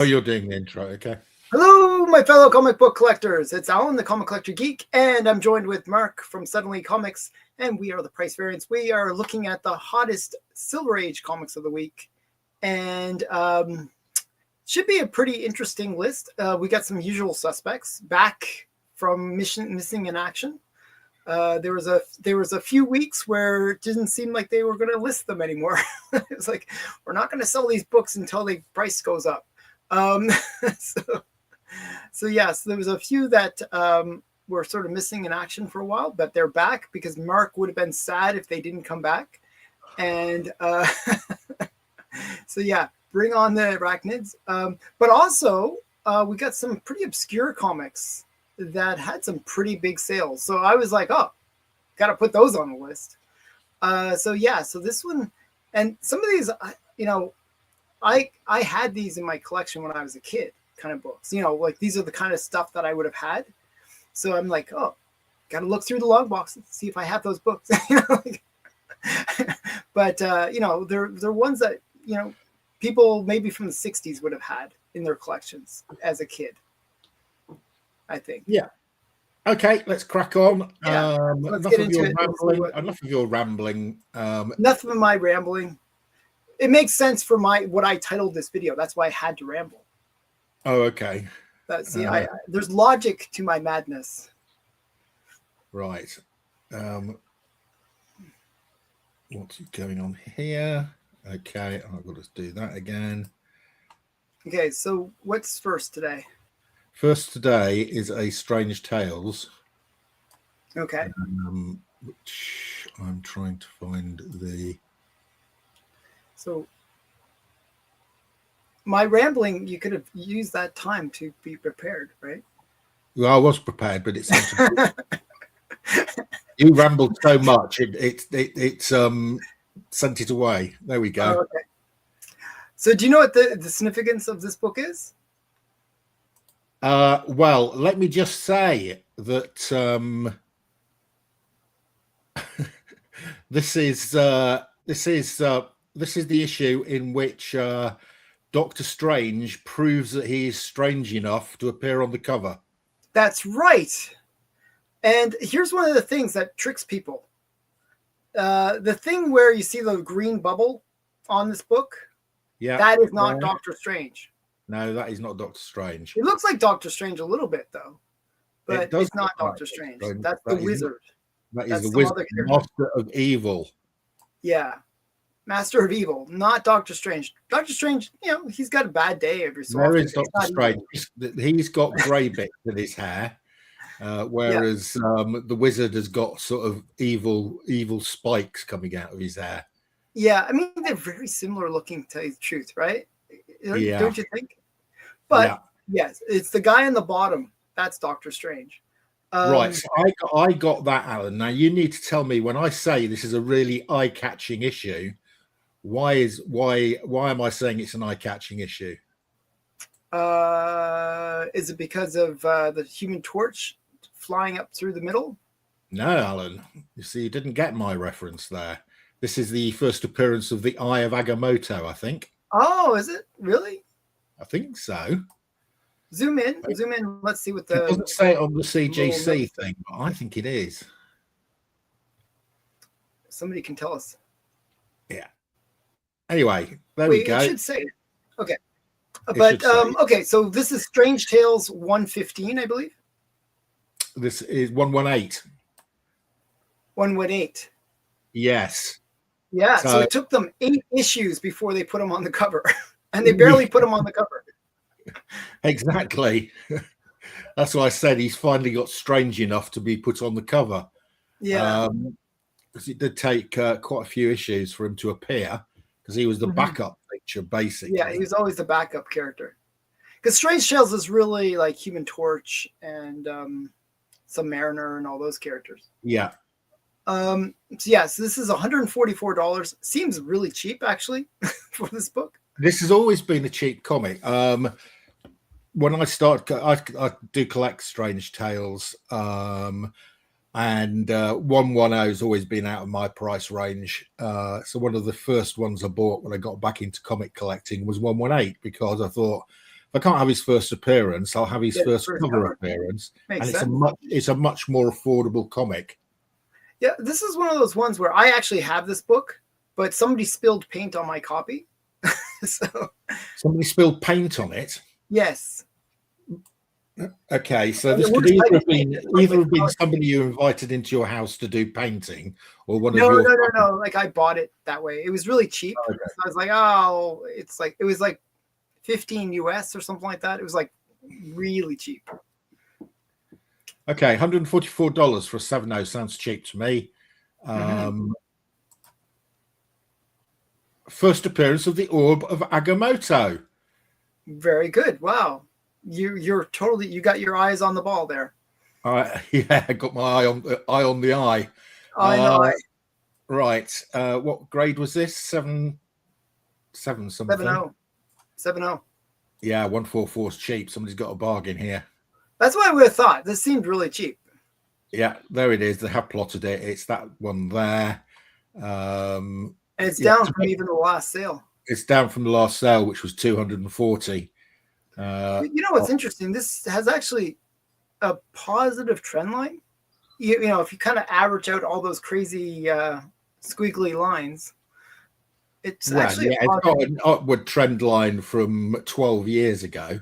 Oh, you're doing the intro, okay. Hello, my fellow comic book collectors. It's Alan, the Comic Collector Geek, and I'm joined with Mark from Suddenly Comics, and we are the Price Variants. We are looking at the hottest Silver Age comics of the week, and should be a pretty interesting list. We got some usual suspects back from Missing in Action. There was a few weeks where it didn't seem like they were going to list them anymore. It was like, we're not going to sell these books until the price goes up. So yes, there was a few that were sort of missing in action for a while, but they're back because Mark would have been sad if they didn't come back. And so yeah, bring on the arachnids. But also, we got some pretty obscure comics that had some pretty big sales. So I was like, oh, got to put those on the list. So yeah, so this one, and some of these, I had these in my collection when I was a kid, kind of books, like these are the kind of stuff that I would have had. So I'm like, oh, got to look through the log boxes, see if I have those books. But they're ones that, people maybe from the 60s would have had in their collections as a kid, I think. Yeah. Okay, let's crack on. Yeah, enough of your rambling. Enough of my rambling. It makes sense for what I titled this video. That's why I had to ramble. Oh, okay. There's logic to my madness. Right. What's going on here? Okay, I've got to do that again. Okay, so what's first today? First today is a Strange Tales. Okay. Which I'm trying to find the... So my rambling, you could have used that time to be prepared, right? Well, I was prepared, but it's you rambled so much it sent it away. There we go. Oh, okay. So do you know what the significance of this book is? Well, let me just say that this is the issue in which Doctor Strange proves that he is strange enough to appear on the cover. That's right. And here's one of the things that tricks people. The thing where you see the green bubble on this book, that is not Doctor Strange. No, that is not Doctor Strange. It looks like Doctor Strange a little bit, though. But it's not Doctor Strange. That's the wizard. That is the wizard, Master of Evil. Yeah. Master of Evil, not Doctor Strange. Doctor Strange, he's got a bad day every so often. There is Doctor Strange. He's got grey bits in his hair, whereas the wizard has got sort of evil spikes coming out of his hair. Yeah, I mean, they're very similar looking, to tell you the truth, right? Yeah. Don't you think? But yes, it's the guy on the bottom. That's Doctor Strange. Right, so I got that, Alan. Now you need to tell me, when I say this is a really eye-catching issue, why am I saying it's an eye-catching issue? Is it because of the Human Torch flying up through the middle? No, Alan. You see, you didn't get my reference there. This is the first appearance of the Eye of Agamotto, I think. Oh, is it really? I think so. Zoom in. Let's see what the... It doesn't say it on the CGC thing, but I think it is. Somebody can tell us. Yeah. Anyway, we go. It should say it. Okay. But, okay, so this is Strange Tales 115, I believe? This is 118. 118. Yes. Yeah, so it took them 8 issues before they put him on the cover. And they barely put him on the cover. Exactly. That's why I said he's finally got strange enough to be put on the cover. Yeah. Because it did take quite a few issues for him to appear, because he was the backup picture, basically. Yeah, he was always the backup character. Because Strange Tales is really like Human Torch and Submariner and all those characters. Yeah. So this is $144. Seems really cheap, actually, for this book. This has always been a cheap comic. When I started, I do collect Strange Tales, and 110 has always been out of my price range. So one of the first ones I bought when I got back into comic collecting was 118, because I thought if I can't have his first appearance, I'll have his Yeah, first first cover cover. appearance, Makes and sense. it's a much more affordable comic. Yeah, this is one of those ones where I actually have this book, but somebody spilled paint on my copy. So Somebody spilled paint on it. yes. Okay, so And this the could worst type either of paint is like have been metallic. somebody you invited into your house to do painting, or one No, of your. no, no, no. Like I bought it that way. It was really cheap. Okay. So I was like, oh, it was like 15 US or something like that. It was like really cheap. Okay, $144 for a 7.0 sounds cheap to me. First appearance of the Orb of Agamotto. Very good. Wow. You got your eyes on the ball there. Yeah, I got my eye on the eye. I know. Right. What grade was this? 7 something. 7.0. 7.0. Yeah, 144 is cheap. Somebody's got a bargain here. That's what I would have thought. This seemed really cheap. Yeah, there it is. They have plotted it. It's that one there. And it's down from even the last sale. It's down from the last sale, which was 240. You know what's interesting? This has actually a positive trend line. You know, if you kind of average out all those crazy squiggly lines, it's actually it's got an upward trend line from 12 years ago.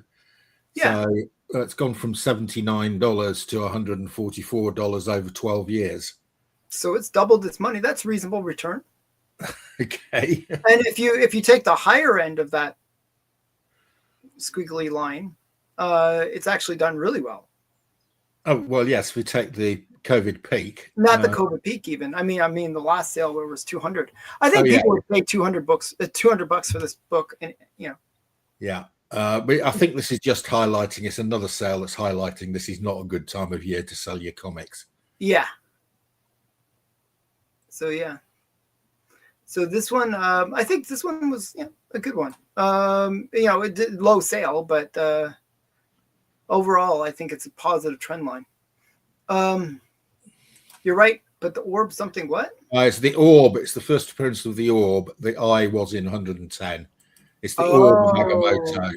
Yeah. So it's gone from $79 to $144 over 12 years. So it's doubled its money. That's reasonable return. Okay. And if you take the higher end of that squiggly line, it's actually done really well. Oh well, yes. We take the COVID peak, not the COVID peak. Even I mean the last sale where it was 200. I think people would pay $200 for this book, and you know. Yeah, but I think this is just highlighting. It's another sale that's highlighting this is not a good time of year to sell your comics. Yeah. So yeah. So this one, I think this one was a good one. You know, it did low sale, but overall, I think it's a positive trend line. You're right, but the orb something what? It's the orb. It's the first appearance of the orb. The eye was in 110. It's the orb of Agamotto.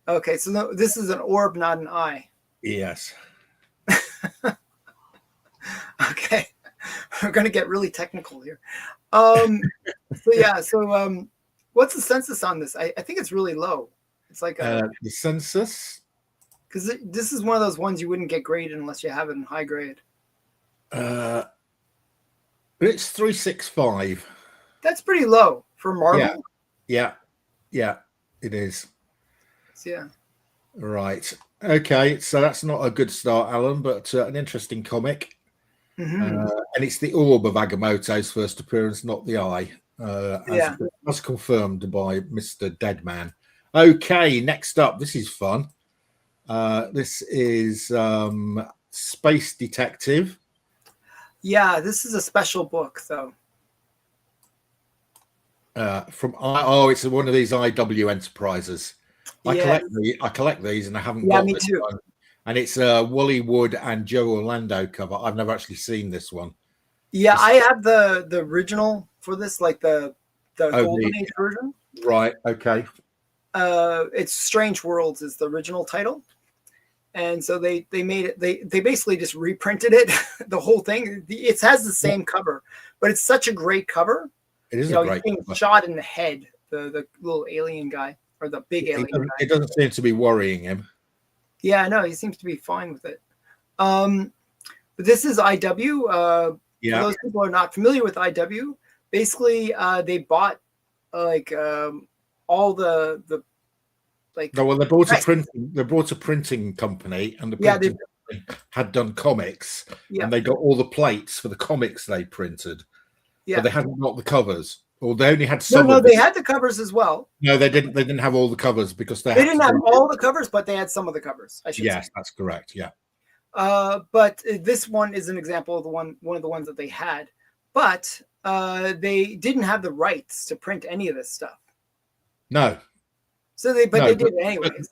Okay, so no, this is an orb, not an eye. Yes. Okay, we're gonna get really technical here. So yeah, so what's the census on this? I think it's really low. It's like the census, because this is one of those ones you wouldn't get graded unless you have it in high grade. It's 365. That's pretty low for Marvel. Yeah, it is. So, yeah. Right. Okay, so that's not a good start, Alan, but an interesting comic. And it's the orb of Agamotto's first appearance, not the eye. That's confirmed by Mr. Deadman. Okay, next up, this is fun. This is Space Detective. Yeah, this is a special book, though. It's one of these IW Enterprises. I collect these, and I haven't got this one. And it's Wally Wood and Joe Orlando cover. I've never actually seen this one. Yeah, I have the original for this, like the Golden Age version. Right. Okay. It's Strange Worlds is the original title, and so they made it. They basically just reprinted it, the whole thing. It has the same cover, but it's such a great cover. It is a great cover. Shot in the head, the little alien guy or the big alien guy. It doesn't seem to be worrying him. Yeah, no, he seems to be fine with it. But this is IW. For those people who are not familiar with IW, basically they bought all the like. No, well, they bought a printing company, and the printing company had done comics, and they got all the plates for the comics they printed. Yeah, but they hadn't got the covers. Or they only had some. No, they had the covers as well. No, they didn't. They didn't have all the covers because they didn't have all the covers, but they had some of the covers. I should say. Yes, that's correct. Yeah. But this one is an example of one of the ones that they had, but they didn't have the rights to print any of this stuff. No. So they did it anyways.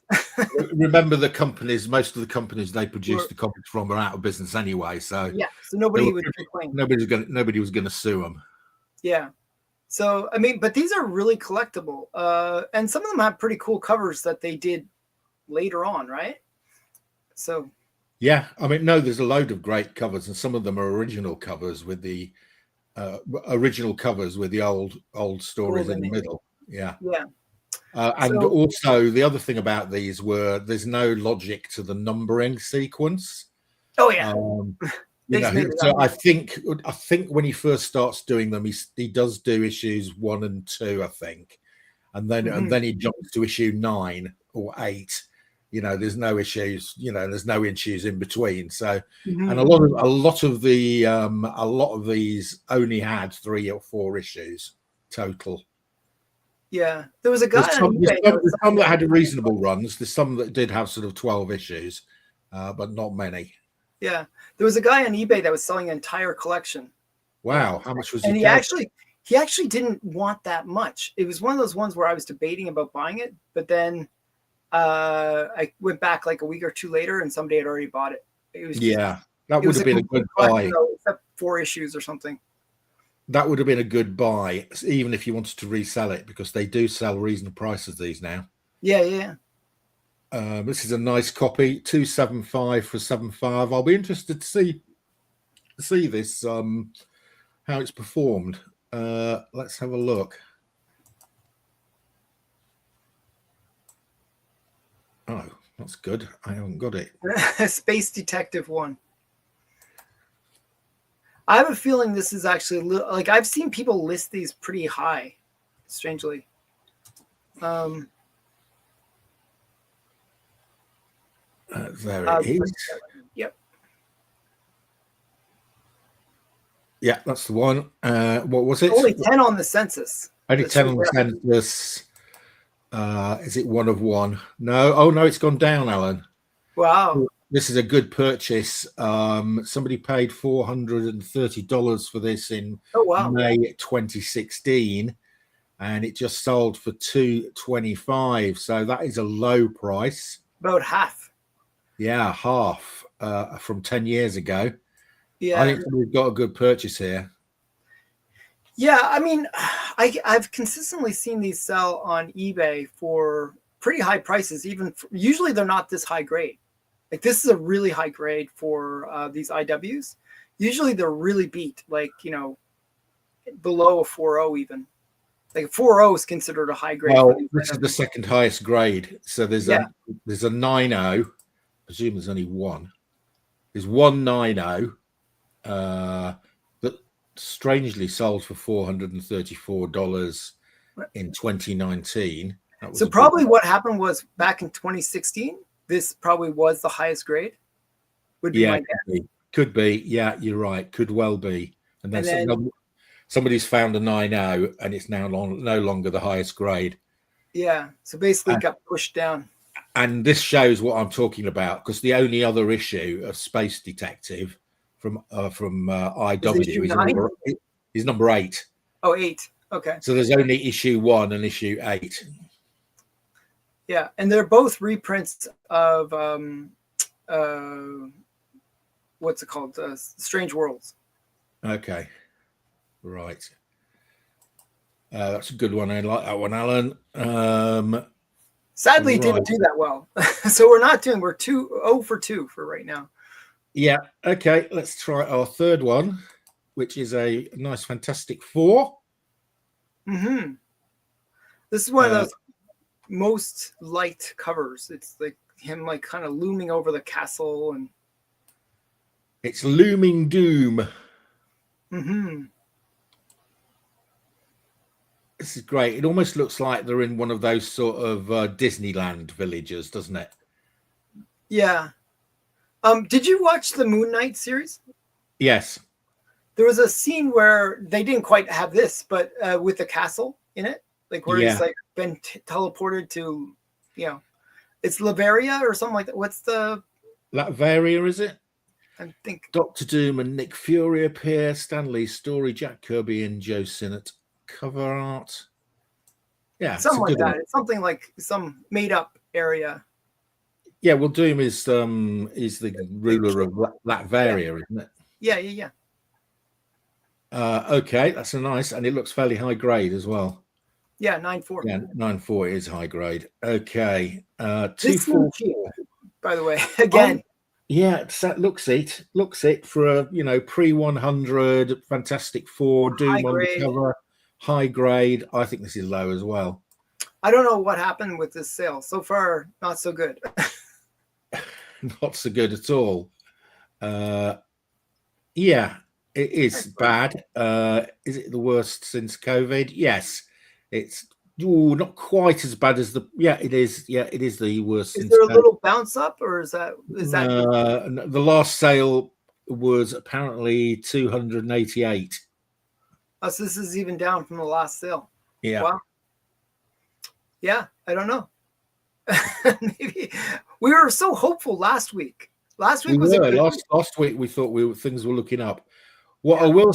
Remember, the companies. Most of the companies they produced the comics from are out of business anyway. So yeah, so nobody was going. Nobody was going to sue them. Yeah. So, I mean, but these are really collectible. And some of them have pretty cool covers that they did later on, right? So, yeah, I mean, no, there's a load of great covers, and some of them are original covers with the old stories in the middle. Yeah. Yeah. And also the other thing about these were there's no logic to the numbering sequence. Oh yeah. So I think when he first starts doing them, he does do issues 1 and 2, I think, and then he jumps to issue 9 or 8. There's no issues. There's no issues in between. So, and a lot of these only had 3 or 4 issues total. Yeah, there was a guy on eBay. There's some that had reasonable runs. There's some that did have sort of 12 issues, but not many. Yeah, there was a guy on eBay that was selling an entire collection. Wow, how much was he? And he actually didn't want that much. It was one of those ones where I was debating about buying it, but then I went back like a week or 2 later, and somebody had already bought it. It was that would have been a good buy, except 4 issues or something. That would have been a good buy, even if you wanted to resell it, because they do sell reasonable prices these now. Yeah. This is a nice copy, 275 for 75. I'll be interested to see this, how it's performed. Let's have a look. Oh, that's good. I haven't got it. Space Detective 1. I have a feeling this is actually like I've seen people list these pretty high, strangely. There it is. Yep. Yeah, that's the one. What was it? Only 10 on the census. Only 10 on the census. Is it 1 of 1? No. Oh no, it's gone down, Alan. Wow. This is a good purchase. Somebody paid $430 for this in May 2016, and it just sold for $225. So that is a low price. About half. Yeah, half from 10 years ago. Yeah, I think we've got a good purchase here. Yeah, I mean, I've consistently seen these sell on eBay for pretty high prices. Usually they're not this high grade. Like this is a really high grade for these IWs. Usually they're really beat, like, below a 4.0 even. Like a 4.0 is considered a high grade. Well, this is the second highest grade. So there's a 9.0. I presume there's only one. There's one 9.0 that strangely sold for $434 in 2019. So probably what happened was back in 2016. This probably was the highest grade. Would be my guess. Could be. Yeah, you're right. Could well be. And then somebody's found a 9.0 and it's now no longer the highest grade. Yeah. So basically it got pushed down. And this shows what I'm talking about, because the only other issue of Space Detective from IW is number 8. Oh, 8. Okay. So there's only issue 1 and issue 8. Yeah, and they're both reprints of what's it called? Strange Worlds. Okay, right. That's a good one. I like that one, Alan. Sadly, it didn't do that well. So we're 0 for 2 for right now. Yeah. Okay. Let's try our third one, which is a nice Fantastic Four. Mm-hmm. This is one of those most light covers. It's like him like kind of looming over the castle, and it's looming doom. Mm-hmm. This is great. It almost looks like they're in one of those sort of Disneyland villages, doesn't it? Yeah. Did you watch the Moon Knight series? Yes. There was a scene where they didn't quite have this, but with the castle in it, like where he's like been teleported to, it's Latveria or something like that. What's the Latveria? Is it? I think Doctor Doom and Nick Fury appear. Stan Lee's story, Jack Kirby and Joe Sinnott cover art. Yeah, something like that. It's something like some made up area. Yeah, well, Doom is the ruler of Latveria, isn't it? Yeah. Okay, that's a nice, and it looks fairly high grade as well. Yeah, 9.4. Yeah, 9.4 is high grade. Okay, This seems cheap, 244. by the way. Again, Yeah, that looks it for a pre 100 Fantastic Four high Doom on the grade. cover, high grade. I think this is low as well. I don't know what happened with this sale so far. Not so good. Not so good at all. Yeah, it is bad. Is it the worst since COVID? Yes, it's not quite as bad as the. Yeah, it is. Yeah, it is the worst Is since there a COVID. little bounce up, or is that The last sale was apparently 288. Oh, so this is even down from the last sale. Yeah. Wow. Yeah, I don't know. Maybe we were so hopeful last week. Last week was a good week. Last week we thought things were looking up. What I will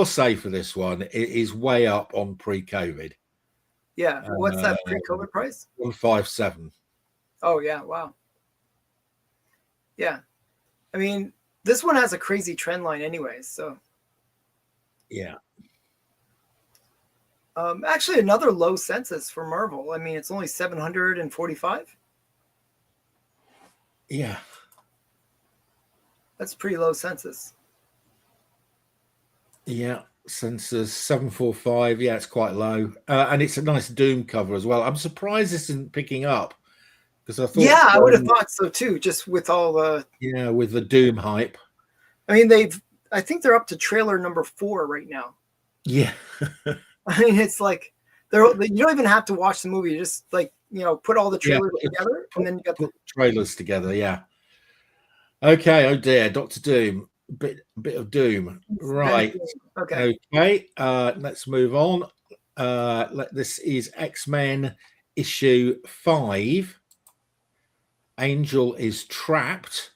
say for this one is way up on pre-COVID. Yeah. What's that pre-COVID price? 157. Oh yeah, wow. Yeah. I mean, this one has a crazy trend line anyways, so yeah. Actually another low census for Marvel. I mean, it's only 745. Yeah. That's pretty low census. Yeah, census 745. Yeah, it's quite low, and it's a nice Doom cover as well. I'm surprised this isn't picking up because I thought. Yeah, I would have thought so too. Just with all the with the Doom hype. I mean, I think they're up to trailer number 4 right now. Yeah. I mean, it's like you don't even have to watch the movie. You just put all the trailers together, and then you got the trailers together. Yeah. Okay. Oh dear, Doctor Doom. Bit of Doom. Right. Okay. Let's move on. This is X-Men issue 5. Angel is trapped.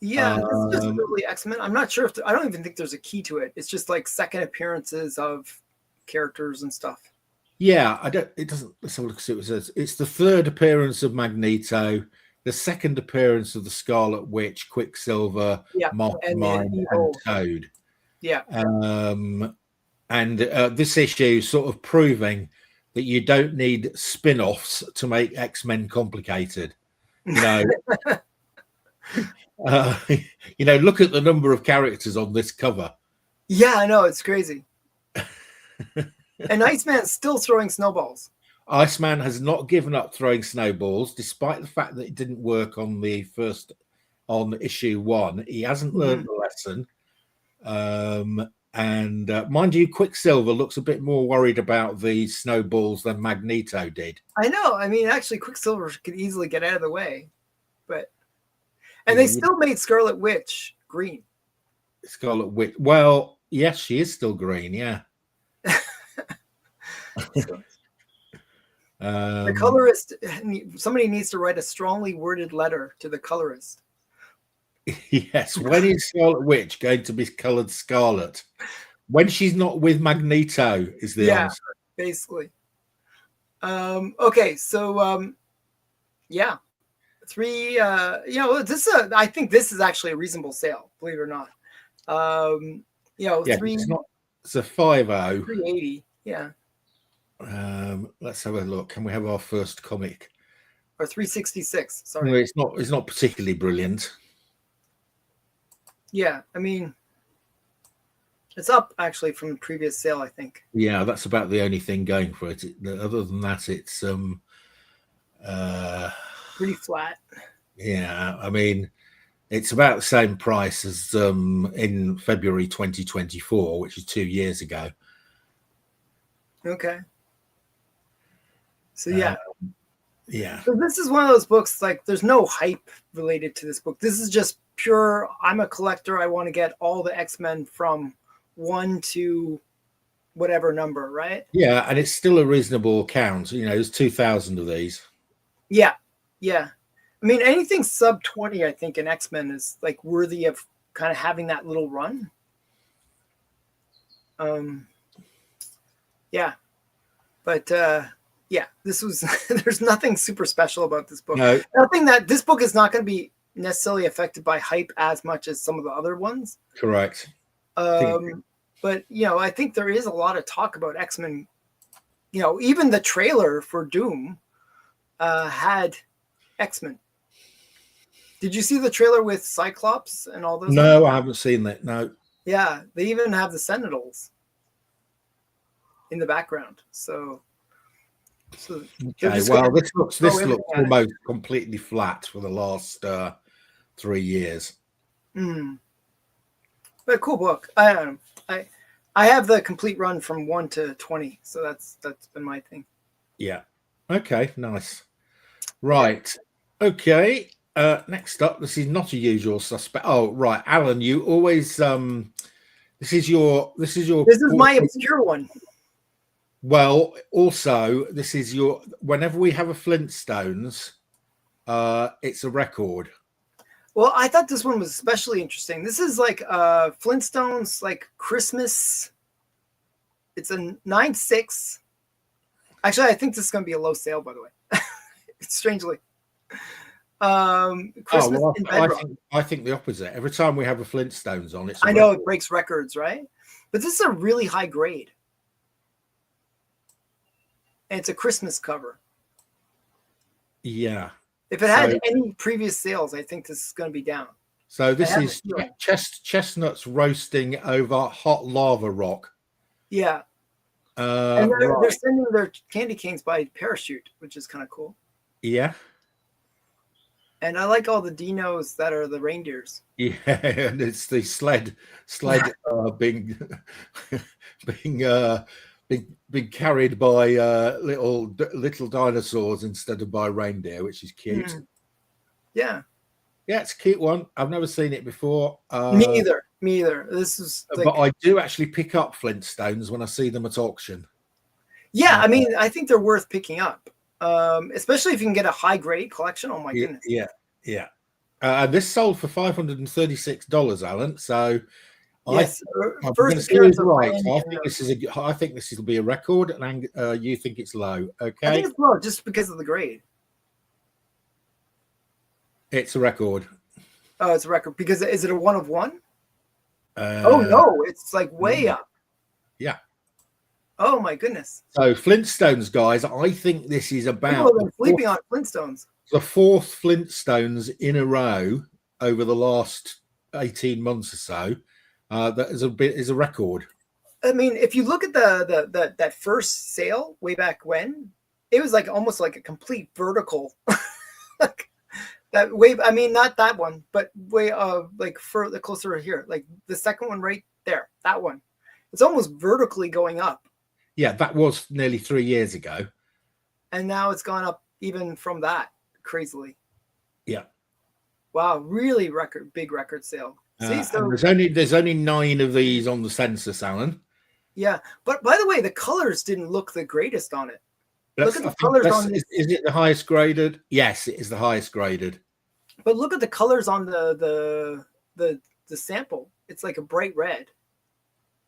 Yeah, this is just really X-Men. I'm not sure if I don't even think there's a key to it. It's just like second appearances of characters and stuff. Yeah, it doesn't. Let's have a look at what it says. It's the 3rd appearance of Magneto, the 2nd appearance of the Scarlet Witch, Quicksilver, Mastermind, and Toad. Yeah. And this issue sort of proving that you don't need spin-offs to make X-Men complicated. Look at the number of characters on this cover. Yeah, I know, it's crazy. And Iceman's still throwing snowballs. Iceman has not given up throwing snowballs, despite the fact that it didn't work on issue 1. He hasn't learned the lesson. And mind you, Quicksilver looks a bit more worried about the snowballs than Magneto did. I know. I mean, actually, Quicksilver could easily get out of the way, and they still made Scarlet Witch green. Scarlet Witch. Well, yes, she is still green. Yeah. The colorist. Somebody needs to write a strongly worded letter to the colorist. Yes. When is Scarlet Witch going to be colored scarlet? When she's not with Magneto is the answer. Basically. Okay, so 3. I think this is actually a reasonable sale, believe it or not. 3. It's a 50. 380. Yeah. Let's have a look. Can we have our first comic? Or 366. Sorry. No, it's not particularly brilliant. Yeah, I mean, it's up actually from the previous sale, I think. Yeah, that's about the only thing going for it. Other than that, it's pretty flat. Yeah, I mean, it's about the same price as in February 2024, which is 2 years ago. Okay. So yeah. So this is one of those books, like there's no hype related to this book. This is just pure, I'm a collector. I want to get all the X-Men from 1 to whatever number, right? Yeah, and it's still a reasonable count. There's 2,000 of these. Yeah. I mean, anything sub 20, I think, in X-Men is like worthy of kind of having that little run. Yeah. But this was there's nothing super special about this book. No. Nothing that this book is not going to be necessarily affected by hype as much as some of the other ones. Correct. But I think there is a lot of talk about X-Men. Even the trailer for Doom had X-Men. Did you see the trailer with Cyclops and all those? No, I haven't seen that. No. Yeah, they even have the Sentinels in the background. So okay. Well, this looks almost completely flat for the last 3 years. But a cool book. I have the complete run from 1 to 20, so that's been my thing. Yeah. Okay. Nice. Right. Okay. Next up, this is not a usual suspect. Oh, right, Alan, you always this is my obscure one. Well, also this is your whenever we have a Flintstones, it's a record. Well, I thought this one was especially interesting. This is like Flintstones like Christmas. It's a 9.6. Actually, I think this is going to be a low sale, by the way. Strangely. Christmas in Bedrock. I think the opposite. Every time we have a Flintstones on, I know it breaks records, right? But this is a really high grade. And it's a Christmas cover. Yeah. If it had any previous sales, I think this is going to be down. So this is chestnuts roasting over hot lava rock. Yeah. And they're sending their candy canes by parachute, which is kind of cool. Yeah. And I like all the dinos that are the reindeers. Yeah, and it's the sled being carried by little dinosaurs instead of by reindeer, which is cute. Yeah, it's a cute one. I've never seen it before. Me either. This is but I do actually pick up Flintstones when I see them at auction. Yeah, I mean, I think they're worth picking up. Especially if you can get a high grade collection. Oh my goodness. Yeah. This sold for $536, Alan. So yes, first appearance right. I think this will be a record, and you think it's low. Okay, I think it's low just because of the grade. It's a record. Oh, it's a record because is it a 1 of 1? Oh no, it's like way up. Yeah. Oh my goodness. So Flintstones, guys, I think this is about sleeping on Flintstones. The 4th Flintstones in a row over the last 18 months or so. That is a record. I mean, if you look at that first sale way back when, it was like almost like a complete vertical. Like that wave. I mean, not that one, but way like further closer here, like the second one right there. That one. It's almost vertically going up. Yeah, that was nearly 3 years ago. And now it's gone up even from that crazily. Yeah. Wow, really big record sale. See, so there's only 9 of these on the census, Alan. Yeah, but by the way, the colors didn't look the greatest on it. Look at the colors on this. Is it the highest graded? Yes, it is the highest graded. But look at the colors on the sample. It's like a bright red.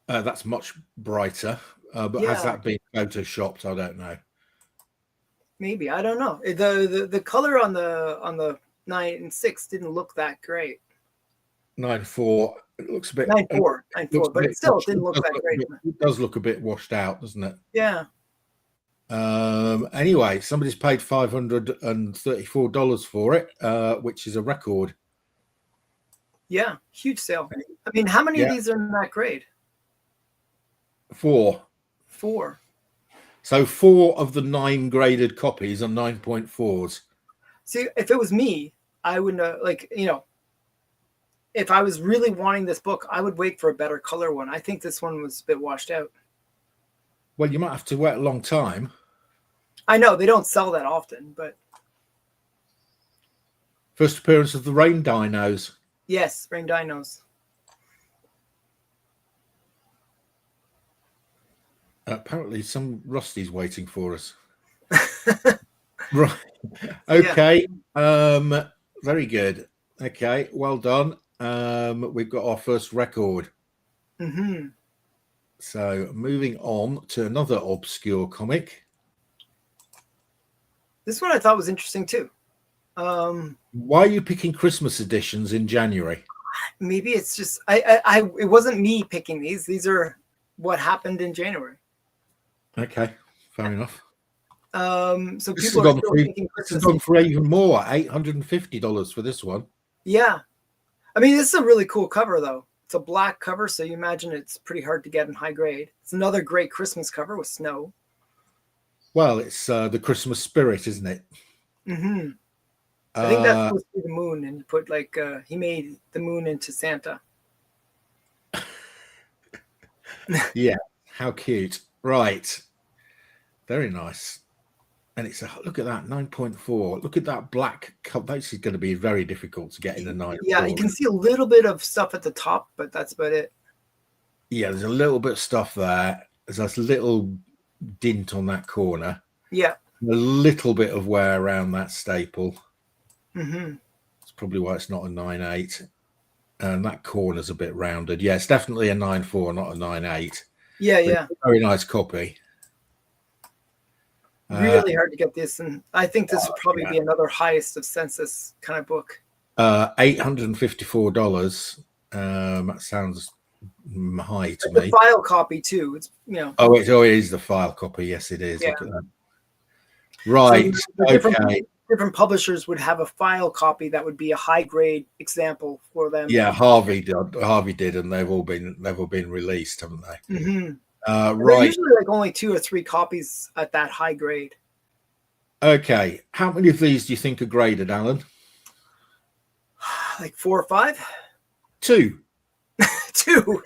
That's much brighter. But has that been photoshopped? I don't know. Maybe, I don't know. The color on the 9.6 didn't look that great. 9.4. It looks a bit 9.4, but it still didn't look that great. It does look a bit washed out, doesn't it? Yeah. Anyway, somebody's paid $534 for it, which is a record. Yeah, huge sale. I mean, how many of these are in that grade? 4. So 4 of the 9 graded copies are 9.4s. See, if it was me, I wouldn't if I was really wanting this book, I would wait for a better color one. I think this one was a bit washed out. Well, you might have to wait a long time. I know they don't sell that often, but first appearance of the Rain Dinos. Yes, Rain Dinos. Apparently, some Rusty's waiting for us. Right. Okay. Yeah. Very good. Okay. Well done. We've got our first record. Mm-hmm. So moving on to another obscure comic. This one I thought was interesting too. Why are you picking Christmas editions in January? Maybe it's just it wasn't me picking these. These are what happened in January. Okay, fair enough. So This people has are gone still for, thinking this has Christmas. gone for even more, $850 for this one. Yeah. I mean, this is a really cool cover, though. It's a black cover, so you imagine it's pretty hard to get in high grade. It's another great Christmas cover with snow. Well, it's the Christmas spirit, isn't it? Mm-hmm. I think that's supposed to be the moon, and he put like he made the moon into Santa. Yeah, how cute. Right. Very nice. And it's a look at that 9.4. Look at that black cup. This is going to be very difficult to get in a 9.4. Yeah, you can see a little bit of stuff at the top, but that's about it. Yeah, there's a little bit of stuff there. There's a little dint on that corner. Yeah. A little bit of wear around that staple. Mm-hmm. That's probably why it's not a 9.8. And that corner's a bit rounded. Yeah, it's definitely a 9.4, not a 9.8. Yeah, yeah. Very nice copy. Really hard to get this, and I think this would probably be another highest of census kind of book. $854. That sounds high to me. The file copy too. It's Oh, it is the file copy. Yes, it is. Yeah. Look at that. Right. So different publishers would have a file copy that would be a high grade example for them. Yeah, Harvey did, and they've all been released, haven't they? Mm-hmm. Right. Usually like only 2 or 3 copies at that high grade. Okay. How many of these do you think are graded, Alan? Like 4 or 5? 2. 2.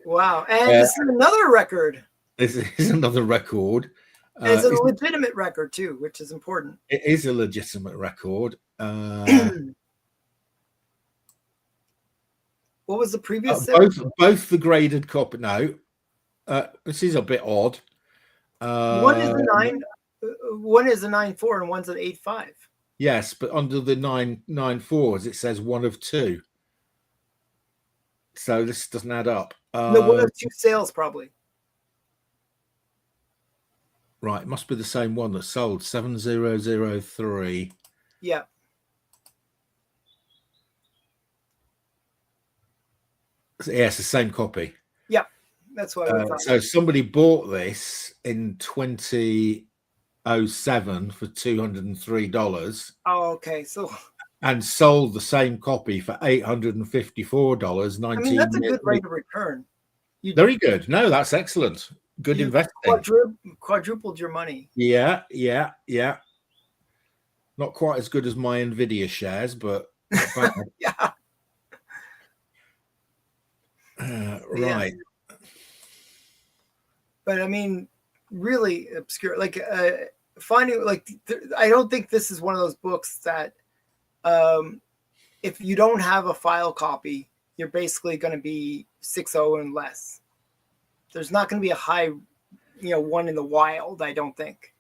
Wow. And this is another record. This is another record. It's a legitimate record too, which is important. It is a legitimate record. What was the previous? Both the graded copy. No, this is a bit odd. One is a 9.4 and one's an 8.5. Yes, but under the 9.4s, it says 1 of 2. So this doesn't add up. No, 1 of 2 sales probably. Right, it must be the same one that sold 7003. Yeah. Yeah, it's the same copy. Yeah, that's what I thought. So somebody bought this in 2007 for $203. Oh, okay. So and sold the same copy for $854. I mean, that's a good rate of return. Very good. No, that's excellent. Good investing. Quadrupled your money. Yeah. Not quite as good as my Nvidia shares, but yeah. Right. But I mean, really obscure. Like finding, like, I don't think this is one of those books that, if you don't have a file copy, you're basically going to be 6.0 and less. There's not going to be a high, one in the wild, I don't think.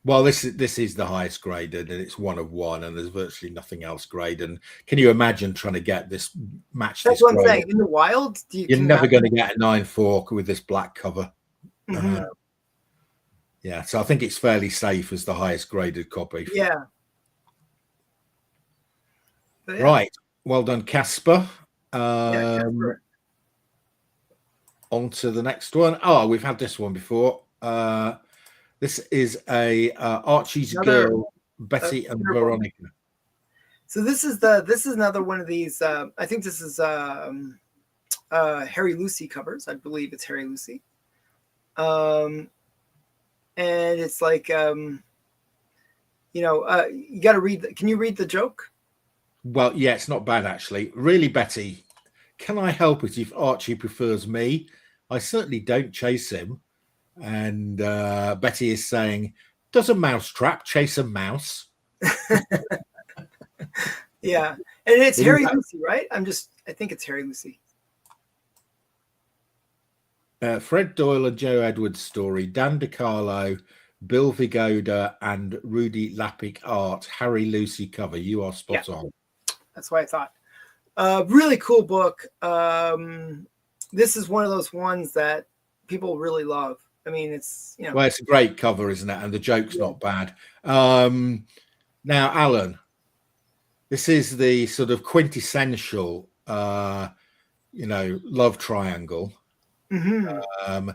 Well, this is the highest graded, and it's 1 of 1, and there's virtually nothing else graded. And can you imagine trying to get this match? That's what I'm saying. In the wild, you're never going to get a 9.4 with this black cover. Mm-hmm. Yeah, so I think it's fairly safe as the highest graded copy. Yeah. Right. Well done, Casper. Casper. On to the next one. Oh, we've had this one before. This is a Archie's Girl, Betty and Veronica. So this is another one of these. I think this is Harry Lucy covers. I believe it's Harry Lucy. And it's like, you got to read. Can you read the joke? Well, yeah, it's not bad actually. Really, Betty, can I help it if Archie prefers me? I certainly don't chase him. And Betty is saying, does a mousetrap chase a mouse? Yeah. And it's Harry Lucy, right? I think it's Harry Lucy. Fred Doyle and Joe Edwards story, Dan DiCarlo, Bill Vigoda, and Rudy Lapik art, Harry Lucy cover. You are spot on. That's what I thought. Really cool book. This is one of those ones that people really love. I mean, it's, Well, it's a great cover, isn't it? And the joke's not bad. Now, Alan, this is the sort of quintessential, love triangle. Mm-hmm.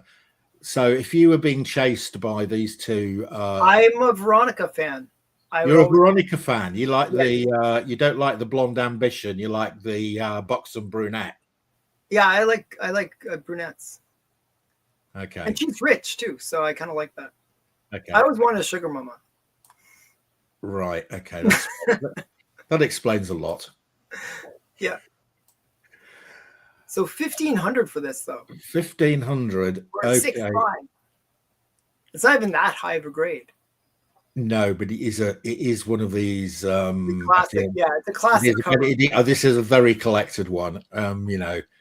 So if you were being chased by these two, I'm a Veronica fan. you're a Veronica fan. You like Yeah. you don't like the blonde ambition. You like the buxom brunette. Yeah, I like brunettes. Okay. And she's rich too, so I kind of like that. Okay. I always wanted a sugar mama. Right. Okay. That explains a lot. Yeah. So 1,500 for this though. 1,500. Okay. 6.5. It's not even that high of a grade. No, but it is one of these classic. Yeah, it's a classic cover. This is a very collected one.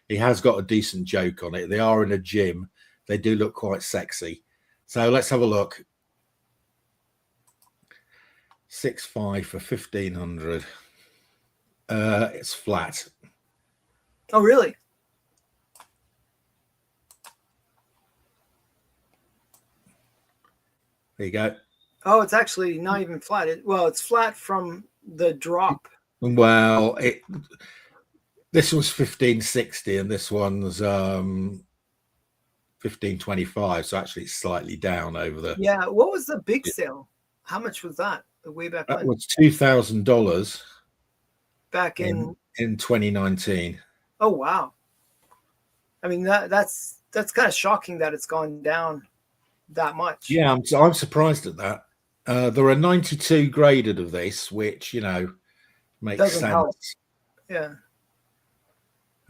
He has got a decent joke on it. They are in a gym. They do look quite sexy. So let's have a look. 6.5 for 1,500. It's flat. Oh, really? There you go. Oh, it's actually not even flat. It's flat from the drop. Well, this was 1,560 and this one's 1,525. So actually, it's slightly down over the. Yeah. What was the big sale? How much was that? Way back that when? was $2,000 back in 2019. Oh wow! I mean that's kind of shocking that it's gone down that much. Yeah, I'm surprised at that. There are 92 graded of this, which makes Doesn't sense. help. Yeah.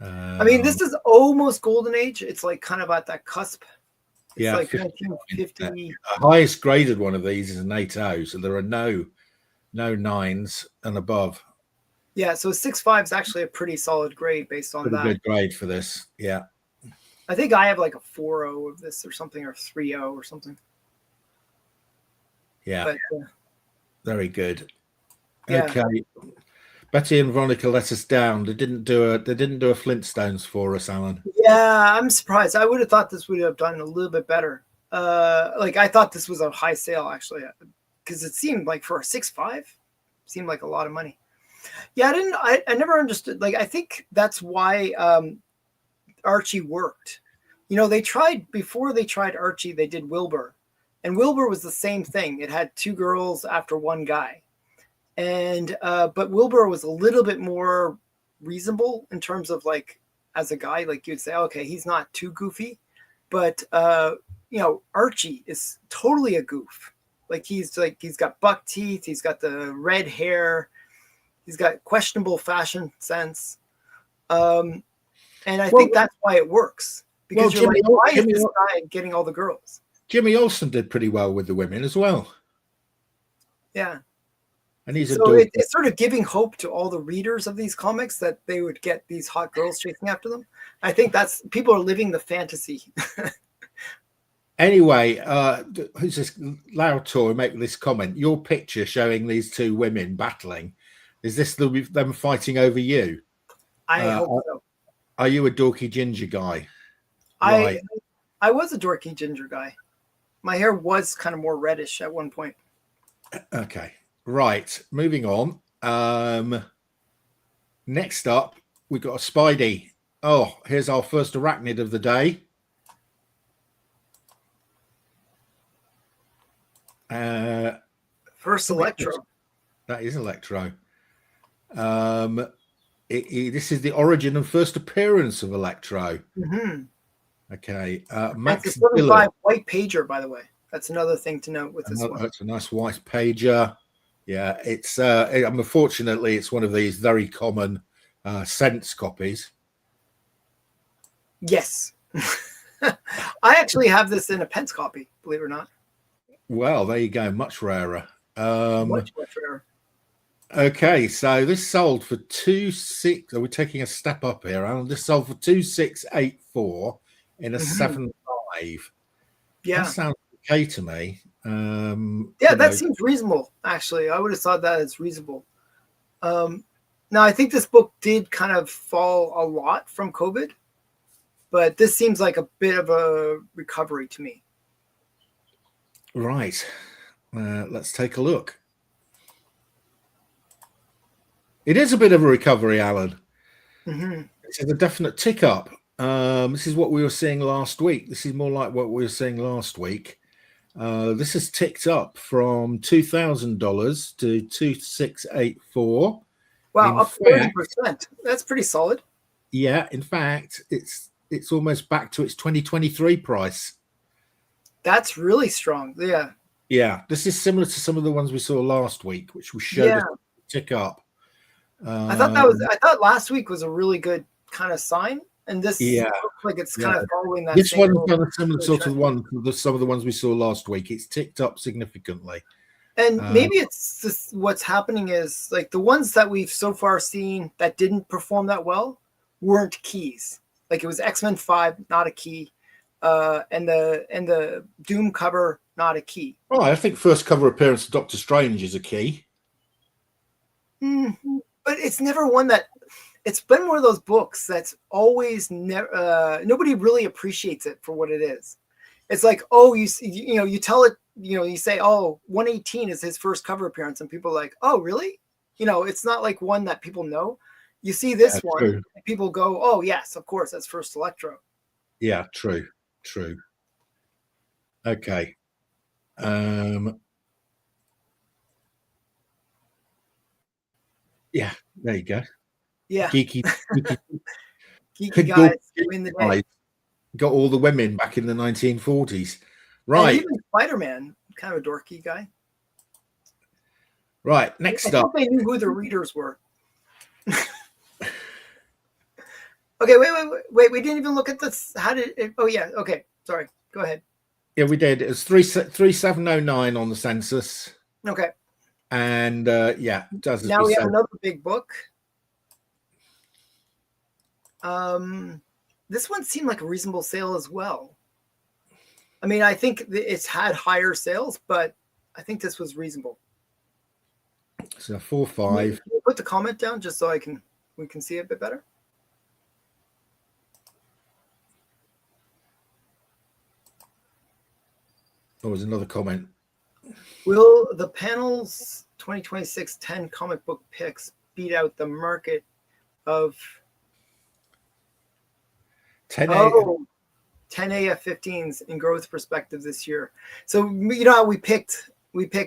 I mean, this is almost golden age. It's like kind of at that cusp. It's yeah, like 1950. The highest graded one of these is an 8.0, so there are no 9s and above. Yeah, so 6.5 is actually a pretty solid grade based on that. Good grade for this. Yeah. I think I have like a 4.0 of this or something, or 3.0 or something. Yeah. But, very good. Yeah. Okay. Betty and Veronica let us down. They didn't do a Flintstones for us, Alan. Yeah, I'm surprised. I would have thought this would have done a little bit better. I thought this was a high sale actually, because it seemed like for a 6.5, seemed like a lot of money. Yeah, I never understood. Like, I think that's why Archie worked. Before they tried Archie, they did Wilbur, and Wilbur was the same thing. It had two girls after one guy, and but Wilbur was a little bit more reasonable in terms of like as a guy. Like you'd say, okay, he's not too goofy, but Archie is totally a goof. He's got buck teeth, he's got the red hair. He's got questionable fashion sense. And I think that's why it works. Because why is this guy getting all the girls? Jimmy Olsen did pretty well with the women as well. Yeah. And it's sort of giving hope to all the readers of these comics that they would get these hot girls chasing after them. I think people are living the fantasy. Anyway, who's this loud toy make this comment? Your picture showing these two women battling. Is this them fighting over you? I hope so. Are you a dorky ginger guy? Right. I was a dorky ginger guy. My hair was kind of more reddish at one point. Okay. Right. Moving on. Next up, we've got a Spidey. Oh, here's our first arachnid of the day. First Electro. That is Electro. This is the origin and first appearance of Electro. Mm-hmm. Okay. Max it's a 75 white pager, by the way. That's another thing to note with this one. That's a nice white pager. Yeah, it's unfortunately it's one of these very common Sense copies. Yes. I actually have this in a Pence copy, believe it or not. Well, there you go. Much rarer. Much rarer. Okay, so this sold for 2.6. Are we taking a step up here, Alan? This sold for 2.684 in a 7.5. Yeah, that sounds okay to me. That seems reasonable. Actually, I would have thought that it's reasonable. Now, I think this book did kind of fall a lot from COVID, but this seems like a bit of a recovery to me. Right. Let's take a look. It is a bit of a recovery, Alan. Mm-hmm. It's a definite tick up. This is what we were seeing last week. This is more like what we were seeing last week. This has ticked up from $2,000 to 2,684. Wow, up 30%. That's pretty solid. Yeah, in fact, it's almost back to its 2023 price. That's really strong. Yeah. Yeah, this is similar to some of the ones we saw last week, which we showed us tick up. I thought last week was a really good kind of sign, and this looks like it's kind of following that. This one's done a similar sort of one to some of the ones we saw last week. It's ticked up significantly. And maybe it's just what's happening is like the ones that we've so far seen that didn't perform that well weren't keys. Like it was X-Men 5, not a key. And the Doom cover, not a key. Oh, I think first cover appearance of Doctor Strange is a key. But it's never one that. It's been one of those books that's always never. Nobody really appreciates it for what it is. It's like, oh, you tell it, you say, oh, 118 is his first cover appearance, and people are like, oh, really? It's not like one that people know. You see this one, and people go, oh, yes, of course, that's first Electro. Yeah, true. Okay. Yeah, there you go. Yeah. Geeky guys win the day. Got all the women back in the 1940s. Right. And even Spider-Man, kind of a dorky guy. Right, next up. They knew who the readers were. Okay, wait. We didn't even look at this. How did it? Oh, yeah. Okay. Sorry. Go ahead. Yeah, we did. It was 3709 on the census. Okay. And now we have another big book. This one seemed like a reasonable sale as well. I mean, I think it's had higher sales, but I think this was reasonable. So 4.5. Can you put the comment down just so we can see it a bit better? There was another comment. Will the panel's 2026 10 comic book picks beat out the market of 10 AF15s in growth perspective this year? So you know how we picked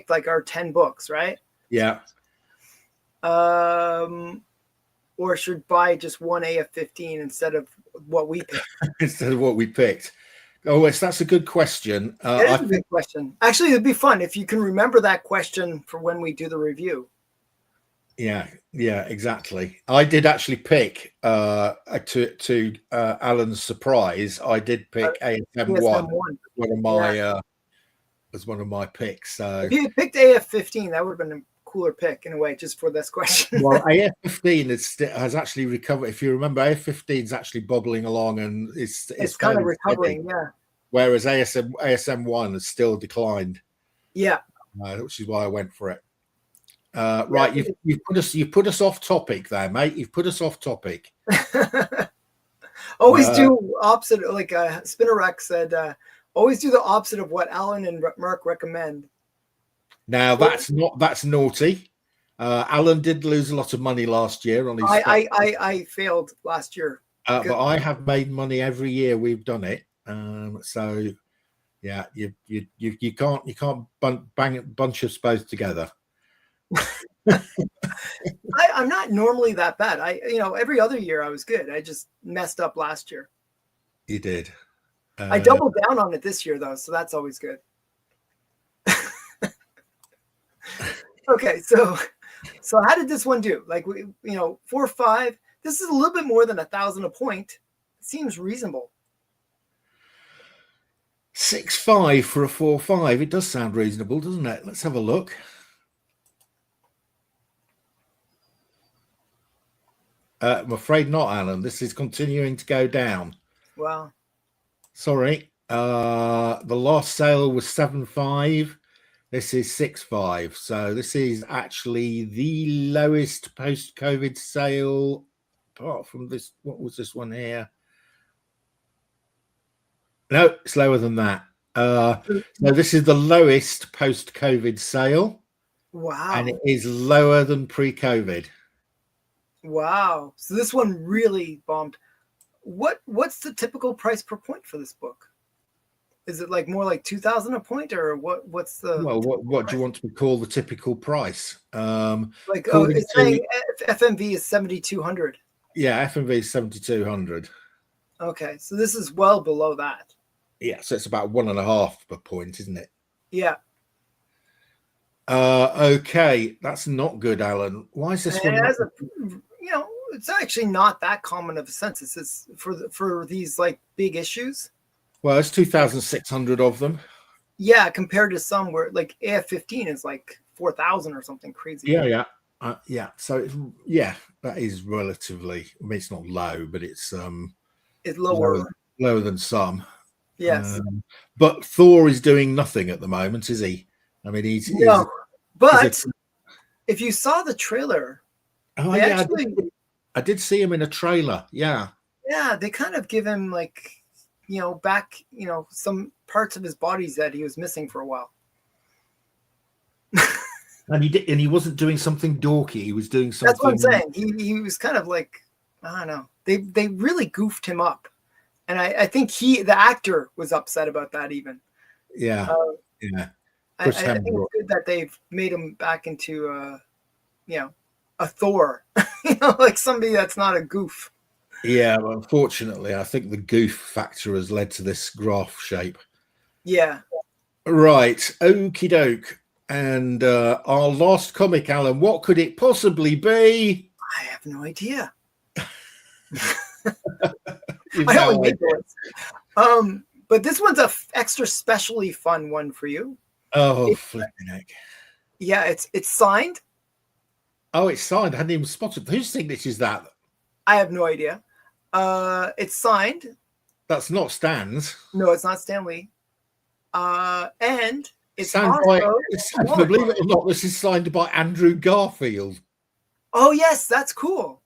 like our 10 books, right? Yeah. Or should buy just one AF15 instead of what we picked. Oh, yes, that's a good question. That is a good question. Actually, it'd be fun if you can remember that question for when we do the review. Yeah, exactly. I did actually pick to Alan's surprise. I did pick ASM1 as one of my picks. So if you picked AF15, that would have been a cooler pick in a way, just for this question. Well, AF15 has actually recovered. If you remember, AF15 is actually bobbling along and it's kind of recovering, steady. Yeah. Whereas ASM1 has still declined. Yeah. Which is why I went for it. Right, you've put us off topic there, mate. You've put us off topic. Always do opposite, like Spinnerack said. Always do the opposite of what Alan and Mark recommend. Now that's naughty. Alan did lose a lot of money last year on his. I failed last year, but I have made money every year we've done it. So yeah, you can't bang a bunch of spades together. I'm not normally that bad. Every other year I was good. I just messed up last year. You did. I doubled down on it this year though, so that's always good. Okay, so how did this one do? Like 4 or 5. This is a little bit more than 1,000 a point. Seems reasonable. 6.5 for a 4.5. It does sound reasonable, doesn't it? Let's have a look. I'm afraid not, Alan. This is continuing to go down. Wow. Sorry. The last sale was 7.5. This is 6.5. So this is actually the lowest post-COVID sale, apart from this. What was this one here? No, it's lower than that. So this is the lowest post-COVID sale. Wow. And it is lower than pre-COVID. Wow. So this one really bombed. what's the typical price per point for this book? Is it like more like 2,000 a point, or what's the Well, what do you want to call the typical price? like? Oh, According it's saying FMV is 7,200. Yeah, FMV is 7,200. Okay, so this is well below that. Yeah, so it's about 1.5 per point, isn't it? Yeah. Okay, that's not good, Alan. Why is this one? It's actually not that common of a census. It's for these like big issues. Well, it's 2,600 of them. Yeah, compared to some where like AF-15 is like 4,000 or something crazy. Yeah. So that is relatively. I mean, it's not low, but it's lower than some. Yes, but Thor is doing nothing at the moment, is he? I mean, But if you saw the trailer, I did see him in a trailer. Yeah, they kind of give him like, back, some parts of his bodies that he was missing for a while. and he wasn't doing something dorky. He was doing something. That's what I'm saying. He was kind of like, I don't know. They really goofed him up, and I think the actor was upset about that even. Yeah. I think it's good that they've made him back into a Thor, like somebody that's not a goof. Yeah, but unfortunately, I think the goof factor has led to this graph shape. Yeah. Right. Okie doke. And our last comic, Alan, what could it possibly be? I have no idea. I only made this. But this one's a extra specially fun one for you. Oh, flipping heck. Yeah, it's signed. Oh, it's signed. I hadn't even spotted. Whose signature is that? I have no idea. It's signed. That's not Stan's. No, it's not Stan Lee. And it's signed believe it or not, this is signed by Andrew Garfield. Oh, yes, that's cool.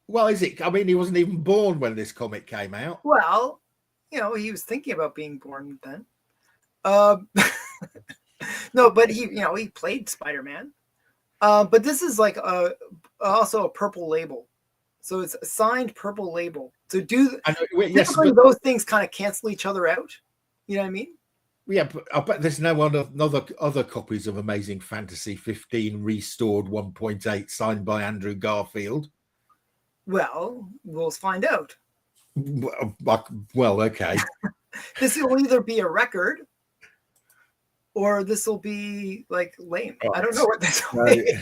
Well, is it? I mean, he wasn't even born when this comic came out. Well, he was thinking about being born then. No, but he played Spider-Man. But this is like also a purple label. So it's a signed purple label. So typically those things kind of cancel each other out. You know what I mean? Yeah, but I bet there's no other copies of Amazing Fantasy 15 restored 1.8 signed by Andrew Garfield. Well, we'll find out. Well, okay. This will either be a record or this will be like lame. Right. I don't know what this will be.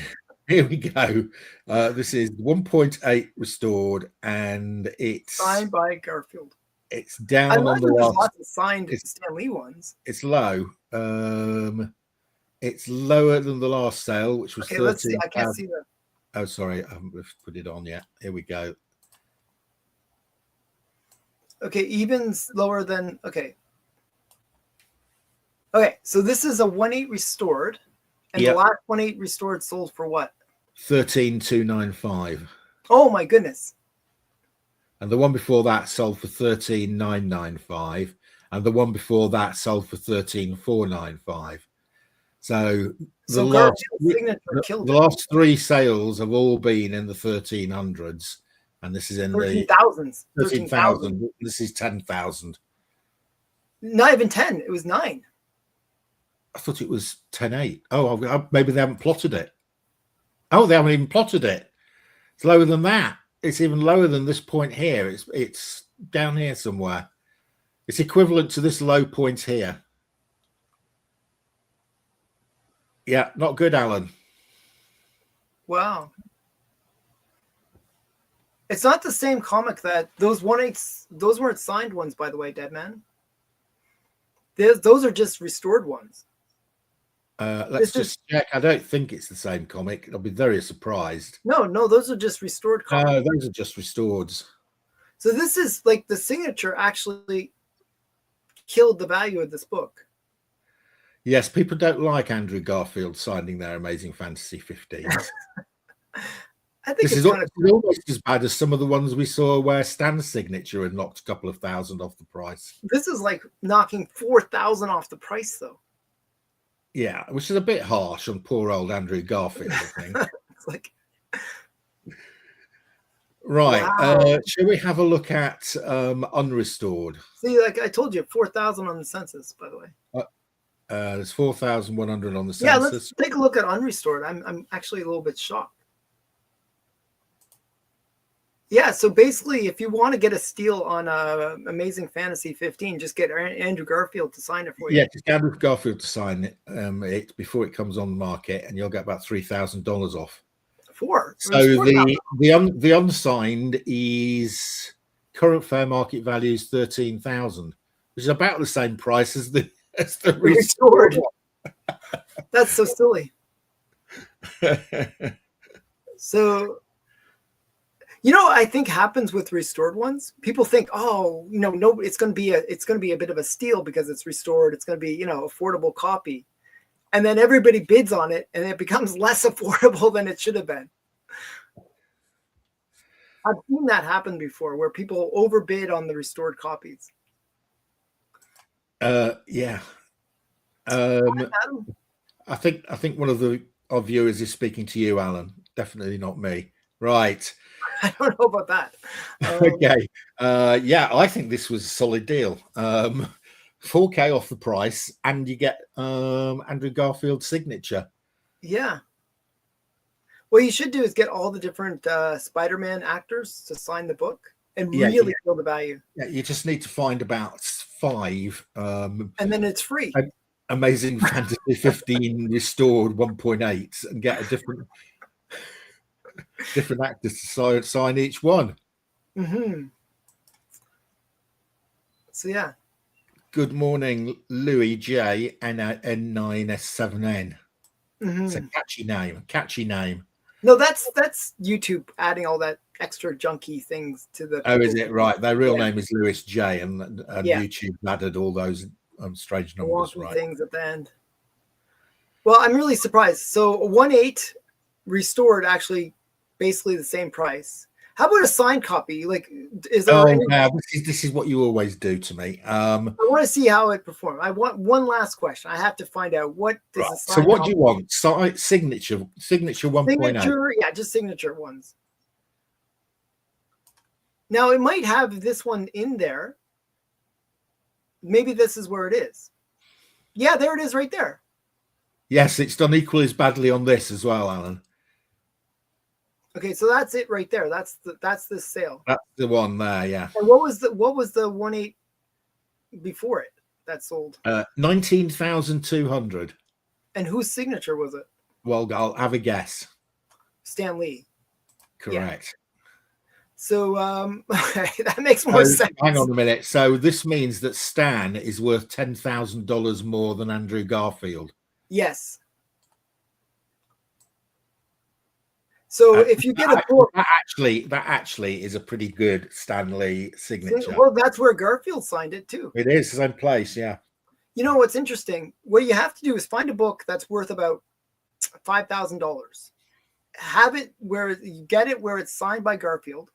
Here we go. This is 1.8 restored, and it's signed by Garfield. It's down on the last. Lots of signed Stan Lee ones. It's low. It's lower than the last sale, which was 13. Let's see. I can't see that. Oh, sorry, I haven't put it on yet. Here we go. Okay, even lower than. Okay, so this is a 1.8 restored, and the last 1.8 restored sold for what? 13,295. Oh my goodness! And the one before that sold for 13,995, and the one before that sold for 13,495. So the last three sales have all been in the 1300s, and this is in 13,000. 13,000. This is 10,000. Not even 10. It was 9. I thought it was 10.8. Oh, maybe they haven't plotted it. Oh, they haven't even plotted it. It's lower than that. It's even lower than this point here. It's down here somewhere. It's equivalent to this low point here. Yeah, not good, Alan. Wow. It's not the same comic that those 1.8s. Those weren't signed ones, by the way, Deadman. Those are just restored ones. Let's just check. I don't think it's the same comic. I'll be very surprised. No, those are just restored comics. Those are just restored. So this is like the signature actually killed the value of this book. Yes, people don't like Andrew Garfield signing their Amazing Fantasy 15s. I think this is almost as bad as some of the ones we saw where Stan's signature had knocked a couple of thousand off the price. This is like knocking 4,000 off the price, though. Yeah, which is a bit harsh on poor old Andrew Garfield, I think. It's like... Right. Wow. Shall we have a look at unrestored? See, like I told you, 4,000 on the census, by the way. There's 4,100 on the Yeah, let's census. take a look at unrestored. I'm actually a little bit shocked. Yeah, so basically, if you want to get a steal on Amazing Fantasy 15, just get Andrew Garfield to sign it for you. Yeah, just Andrew Garfield to sign it before it comes on the market, and you'll get about $3,000 off. So the unsigned is current fair market value is 13,000, which is about the same price as the restored. That's so silly. So, you know, I think happens with restored ones. People think, oh, you know, no, it's going to be a bit of a steal because it's restored. It's going to be, you know, affordable copy, and then everybody bids on it, and it becomes less affordable than it should have been. I've seen that happen before, where people overbid on the restored copies. Yeah. I think one of our viewers is speaking to you, Alan. Definitely not me. Right. I don't know about that. Okay. Yeah, I think this was a solid deal. 4K off the price, and you get Andrew Garfield's signature. Yeah. What you should do is get all the different Spider-Man actors to sign the book and really feel the value. Yeah, you just need to find about 5. And then it's free. Amazing Fantasy 15 restored 1.8 and get a different actors to sign each one. Mm-hmm. So yeah. Good morning, Louis J N9S7N. Mm-hmm. It's a catchy name. No, that's YouTube adding all that extra junky things to the. Oh, is it right? Their real name is Louis J, and YouTube added all those strange numbers, right? Things at the end. Well, I'm really surprised. So 1.8 restored, actually, basically the same price. How about a signed copy? Like, is there? This is what you always do to me. I want to see how it performs. I want one last question. I have to find out what does a signed. So what do you want? Signature 1.8. Yeah, just signature ones. Now it might have this one in there. Maybe this is where it is. Yeah, there it is, right there. Yes, it's done equally as badly on this as well, Alan. Okay, so that's it right there. That's the sale. That's the one there, yeah. And what was the 1.8 before it that sold? 19,200. And whose signature was it? Well, I'll have a guess. Stan Lee. Correct. Yeah. So that makes more sense. Hang on a minute. So this means that Stan is worth $10,000 more than Andrew Garfield. Yes. So if you get a book, that actually is a pretty good Stan Lee signature. Well, that's where Garfield signed it too. It is the same place, yeah. You know what's interesting? What you have to do is find a book that's worth about $5,000. Have it where you get it where it's signed by Garfield,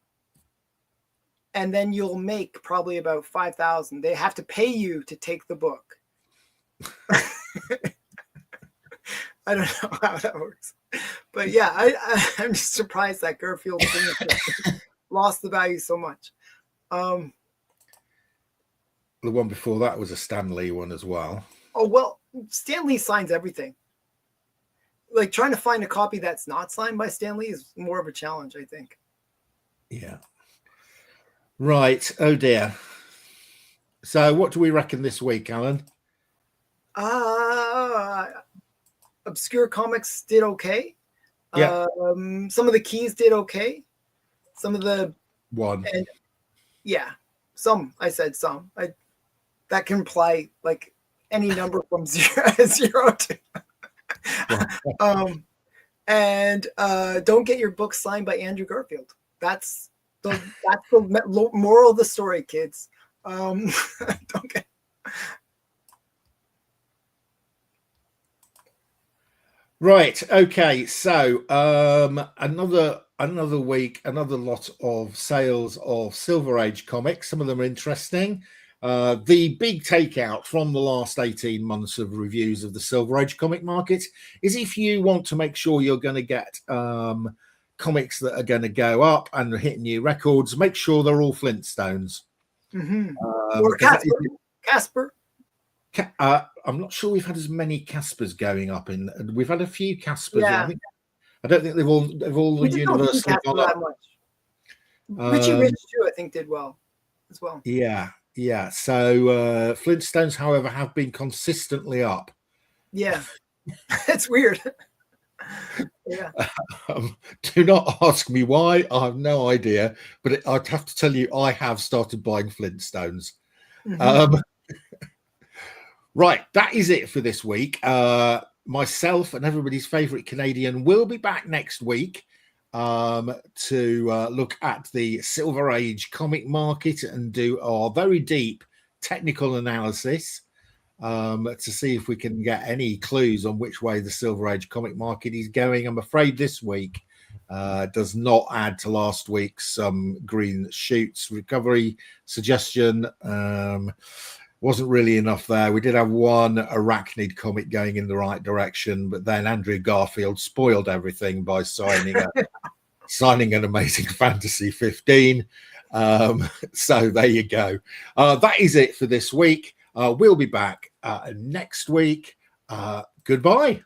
and then you'll make probably about $5,000. They have to pay you to take the book. I don't know how that works. But yeah, I'm just surprised that Garfield lost the value so much. The one before that was a Stan Lee one as well. Oh, well, Stan Lee signs everything. Like trying to find a copy that's not signed by Stan Lee is more of a challenge, I think. Yeah. Right. Oh dear. So what do we reckon this week, Alan? Obscure Comics did okay. Yeah. Some of the keys did okay. Some of the one. And yeah, some. I said some. That can imply like any number from 0 to. And don't get your book signed by Andrew Garfield. That's the moral of the story, kids. Don't get. Right. Okay. So another week, another lot of sales of Silver Age comics. Some of them are interesting. The big takeout from the last 18 months of reviews of the Silver Age comic market is if you want to make sure you're going to get comics that are going to go up and hit new records, make sure they're all Flintstones. Or Casper. I'm not sure we've had as many Caspers going up. We've had a few Caspers. Yeah. I don't think they've all universally gone up. Richie Rich too, I think, did well as well. Yeah. So Flintstones, however, have been consistently up. Yeah, it's weird. Yeah. Do not ask me why. I have no idea, but I'd have to tell you, I have started buying Flintstones. Right, that is it for this week. Myself and everybody's favorite Canadian will be back next week to look at the Silver Age comic market and do our very deep technical analysis to see if we can get any clues on which way the Silver Age comic market is going. I'm afraid this week does not add to last week's green shoots recovery suggestion. Wasn't really enough there. We did have one arachnid comic going in the right direction, but then Andrew Garfield spoiled everything by signing an Amazing Fantasy 15. So there you go. That is it for this week. We'll be back next week. Goodbye.